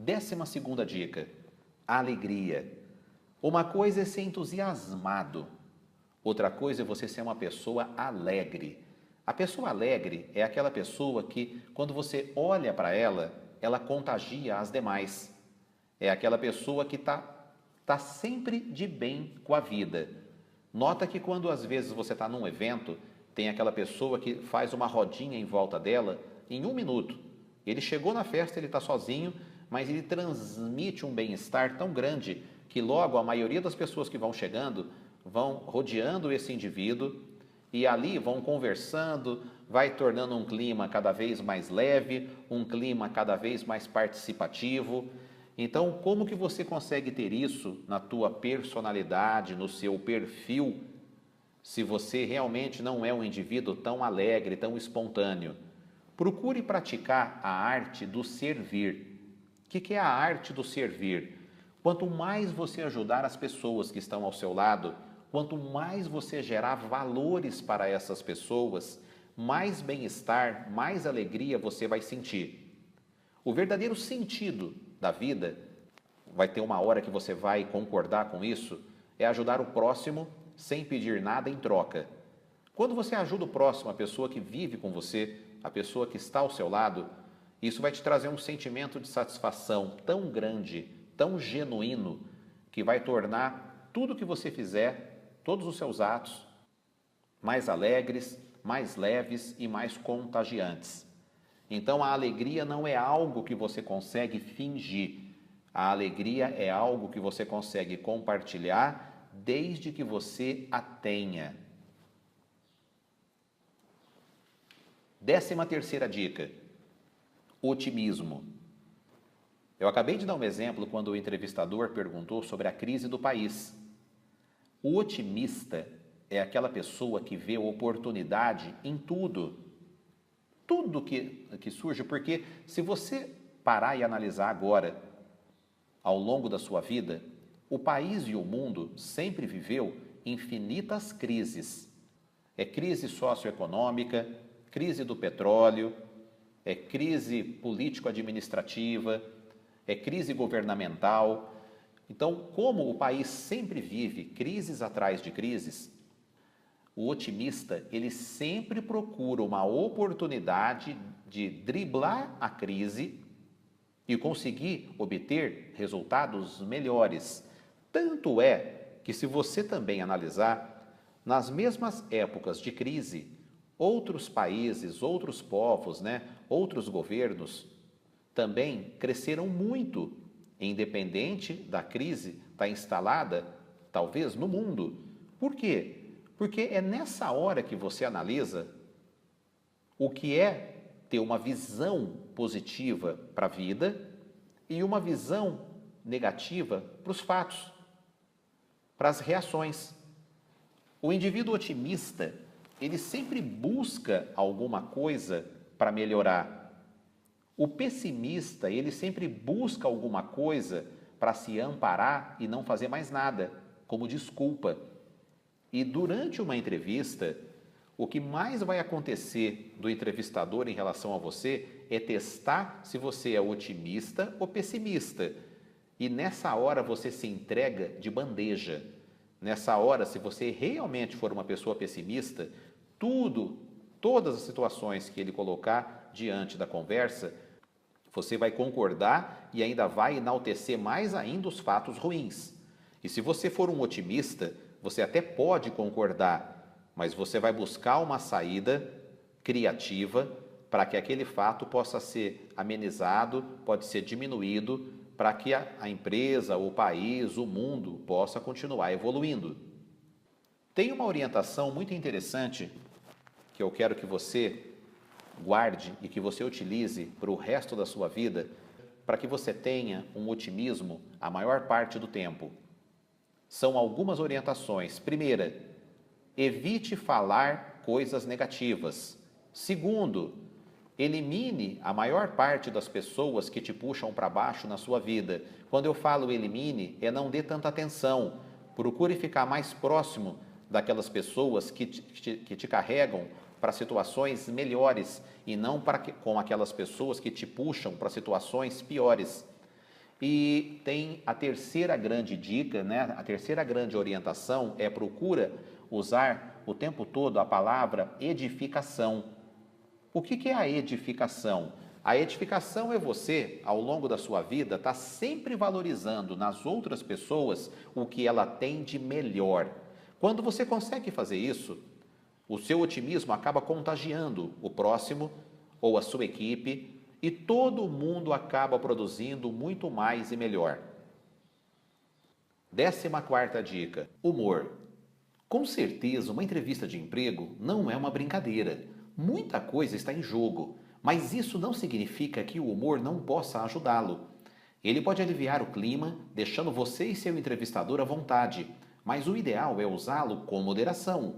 12ª dica, alegria. Uma coisa é ser entusiasmado, outra coisa é você ser uma pessoa alegre. A pessoa alegre é aquela pessoa que, quando você olha para ela, ela contagia as demais. É aquela pessoa que tá sempre de bem com a vida. Nota que quando às vezes você está num evento, tem aquela pessoa que faz uma rodinha em volta dela em 1 minuto. Ele chegou na festa, ele está sozinho, mas ele transmite um bem-estar tão grande que logo a maioria das pessoas que vão chegando vão rodeando esse indivíduo e ali vão conversando, vai tornando um clima cada vez mais leve, um clima cada vez mais participativo. Então, como que você consegue ter isso na tua personalidade, no seu perfil, se você realmente não é um indivíduo tão alegre, tão espontâneo? Procure praticar a arte do servir. O que é a arte do servir? Quanto mais você ajudar as pessoas que estão ao seu lado, quanto mais você gerar valores para essas pessoas, mais bem-estar, mais alegria você vai sentir. O verdadeiro sentido da vida, vai ter uma hora que você vai concordar com isso, é ajudar o próximo sem pedir nada em troca. Quando você ajuda o próximo, a pessoa que vive com você, a pessoa que está ao seu lado, isso vai te trazer um sentimento de satisfação tão grande, tão genuíno, que vai tornar tudo que você fizer, todos os seus atos, mais alegres, mais leves e mais contagiantes. Então a alegria não é algo que você consegue fingir. A alegria é algo que você consegue compartilhar desde que você a tenha. 13ª dica, otimismo. Eu acabei de dar um exemplo quando o entrevistador perguntou sobre a crise do país. O otimista é aquela pessoa que vê oportunidade em tudo. Tudo que surge, porque se você parar e analisar agora, ao longo da sua vida, o país e o mundo sempre viveu infinitas crises. É crise socioeconômica, crise do petróleo, é crise político-administrativa, é crise governamental. Então, como o país sempre vive crises atrás de crises, o otimista, ele sempre procura uma oportunidade de driblar a crise e conseguir obter resultados melhores. Tanto é que, se você também analisar, nas mesmas épocas de crise, outros países, outros povos, outros governos também cresceram muito, independente da crise estar instalada, talvez, no mundo. Por quê? Porque é nessa hora que você analisa o que é ter uma visão positiva para a vida e uma visão negativa para os fatos, para as reações. O indivíduo otimista, ele sempre busca alguma coisa para melhorar. O pessimista, ele sempre busca alguma coisa para se amparar e não fazer mais nada, como desculpa. E durante uma entrevista, o que mais vai acontecer do entrevistador em relação a você é testar se você é otimista ou pessimista. E nessa hora você se entrega de bandeja. Nessa hora, se você realmente for uma pessoa pessimista, todas as situações que ele colocar diante da conversa, você vai concordar e ainda vai enaltecer mais ainda os fatos ruins. E se você for um otimista, você até pode concordar, mas você vai buscar uma saída criativa para que aquele fato possa ser amenizado, pode ser diminuído, para que a empresa, o país, o mundo possa continuar evoluindo. Tem uma orientação muito interessante que eu quero que você guarde e que você utilize para o resto da sua vida, para que você tenha um otimismo a maior parte do tempo. São algumas orientações. Primeira, evite falar coisas negativas. Segundo, elimine a maior parte das pessoas que te puxam para baixo na sua vida. Quando eu falo elimine, não dê tanta atenção. Procure ficar mais próximo daquelas pessoas que te carregam para situações melhores e não com aquelas pessoas que te puxam para situações piores. E tem a terceira grande dica, né? A terceira grande orientação é procura usar o tempo todo a palavra edificação. O que é a edificação? A edificação é você, ao longo da sua vida, estar sempre valorizando nas outras pessoas o que ela tem de melhor. Quando você consegue fazer isso, o seu otimismo acaba contagiando o próximo ou a sua equipe e todo mundo acaba produzindo muito mais e melhor. 14ª dica: humor. Com certeza, uma entrevista de emprego não é uma brincadeira. Muita coisa está em jogo, mas isso não significa que o humor não possa ajudá-lo. Ele pode aliviar o clima, deixando você e seu entrevistador à vontade, mas o ideal é usá-lo com moderação.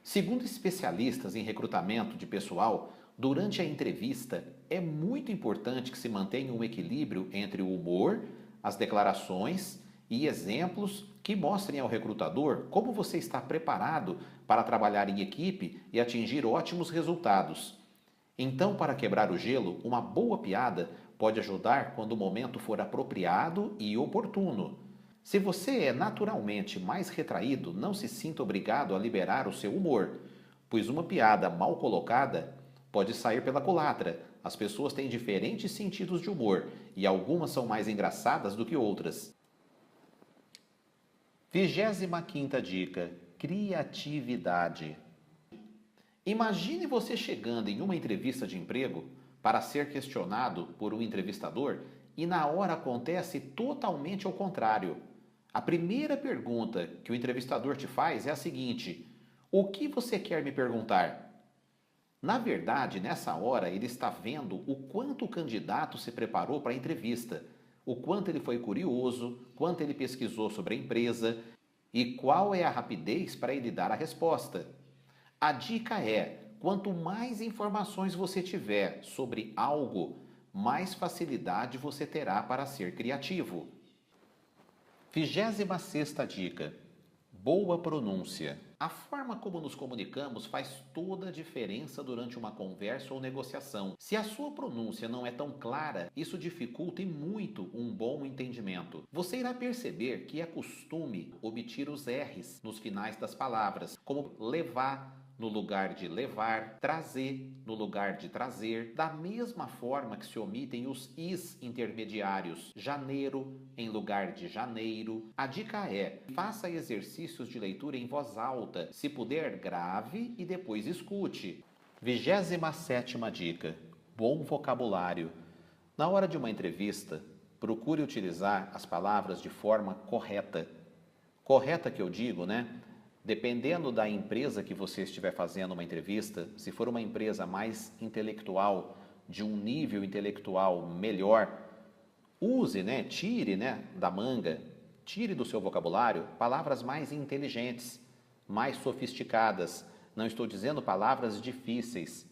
Segundo especialistas em recrutamento de pessoal, durante a entrevista é muito importante que se mantenha um equilíbrio entre o humor, as declarações e exemplos que mostrem ao recrutador como você está preparado para trabalhar em equipe e atingir ótimos resultados. Então, para quebrar o gelo, uma boa piada pode ajudar quando o momento for apropriado e oportuno. Se você é naturalmente mais retraído, não se sinta obrigado a liberar o seu humor, pois uma piada mal colocada pode sair pela culatra. As pessoas têm diferentes sentidos de humor e algumas são mais engraçadas do que outras. 25ª dica: criatividade. Imagine você chegando em uma entrevista de emprego para ser questionado por um entrevistador e na hora acontece totalmente ao contrário. A primeira pergunta que o entrevistador te faz é a seguinte: o que você quer me perguntar? Na verdade, nessa hora, ele está vendo o quanto o candidato se preparou para a entrevista, o quanto ele foi curioso, quanto ele pesquisou sobre a empresa e qual é a rapidez para ele dar a resposta. A dica é: quanto mais informações você tiver sobre algo, mais facilidade você terá para ser criativo. 26ª dica: boa pronúncia. A forma como nos comunicamos faz toda a diferença durante uma conversa ou negociação. Se a sua pronúncia não é tão clara, isso dificulta e muito um bom entendimento. Você irá perceber que é costume omitir os R's nos finais das palavras, como levar no lugar de levar, trazer no lugar de trazer, da mesma forma que se omitem os is intermediários, janeiro em lugar de janeiro. A dica é: faça exercícios de leitura em voz alta, se puder grave e depois escute. 27ª dica: bom vocabulário. Na hora de uma entrevista, procure utilizar as palavras de forma correta. Correta que eu digo, né? Dependendo da empresa que você estiver fazendo uma entrevista, se for uma empresa mais intelectual, de um nível intelectual melhor, use, tire, da manga, tire do seu vocabulário palavras mais inteligentes, mais sofisticadas. Não estou dizendo palavras difíceis,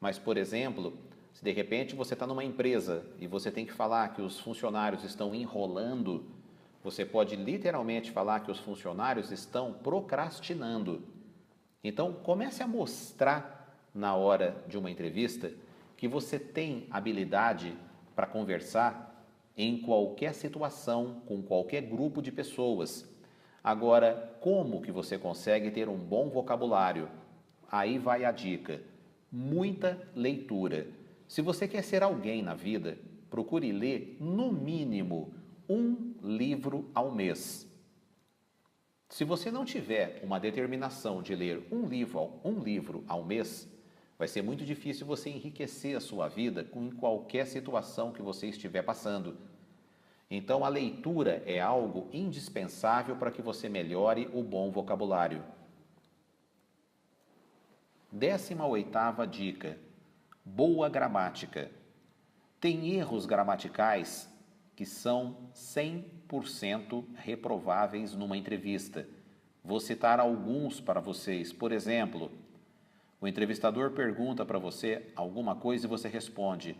mas, por exemplo, se de repente você está numa empresa e você tem que falar que os funcionários estão enrolando, você pode literalmente falar que os funcionários estão procrastinando. Então, comece a mostrar na hora de uma entrevista que você tem habilidade para conversar em qualquer situação, com qualquer grupo de pessoas. Agora, como que você consegue ter um bom vocabulário? Aí vai a dica: muita leitura. Se você quer ser alguém na vida, procure ler no mínimo um livro ao mês. Se você não tiver uma determinação de ler um livro ao mês, vai ser muito difícil você enriquecer a sua vida com qualquer situação que você estiver passando. Então, a leitura é algo indispensável para que você melhore o bom vocabulário. 18ª dica: boa gramática. Tem erros gramaticais que são 100% reprováveis numa entrevista. Vou citar alguns para vocês. Por exemplo, o entrevistador pergunta para você alguma coisa e você responde: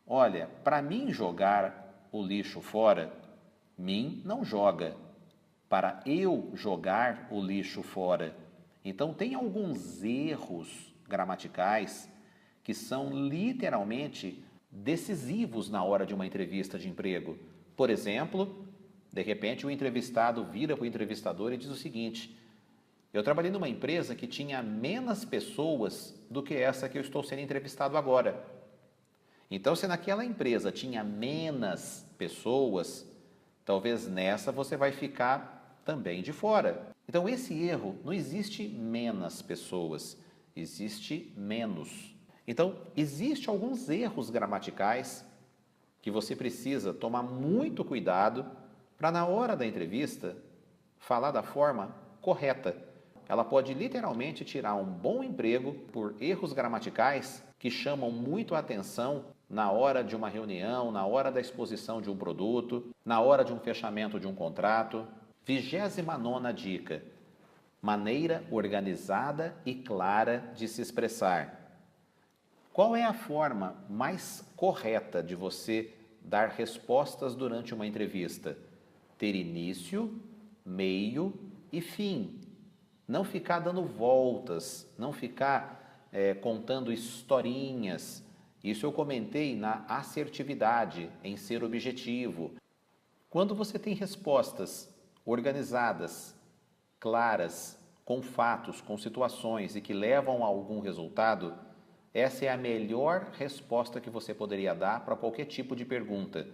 olha, para mim jogar o lixo fora, mim não joga. Para eu jogar o lixo fora. Então, tem alguns erros gramaticais que são literalmente decisivos na hora de uma entrevista de emprego. Por exemplo, de repente o entrevistado vira para o entrevistador e diz o seguinte: eu trabalhei numa empresa que tinha menos pessoas do que essa que eu estou sendo entrevistado agora. Então, se naquela empresa tinha menos pessoas, talvez nessa você vai ficar também de fora. Então, esse erro, não existe menos pessoas, existe menos. Então, existem alguns erros gramaticais que você precisa tomar muito cuidado para, na hora da entrevista, falar da forma correta. Ela pode literalmente tirar um bom emprego por erros gramaticais que chamam muito a atenção na hora de uma reunião, na hora da exposição de um produto, na hora de um fechamento de um contrato. 29ª dica: maneira organizada e clara de se expressar. Qual é a forma mais correta de você dar respostas durante uma entrevista? Ter início, meio e fim. Não ficar dando voltas, não ficar contando historinhas. Isso eu comentei na assertividade, em ser objetivo. Quando você tem respostas organizadas, claras, com fatos, com situações e que levam a algum resultado, essa é a melhor resposta que você poderia dar para qualquer tipo de pergunta.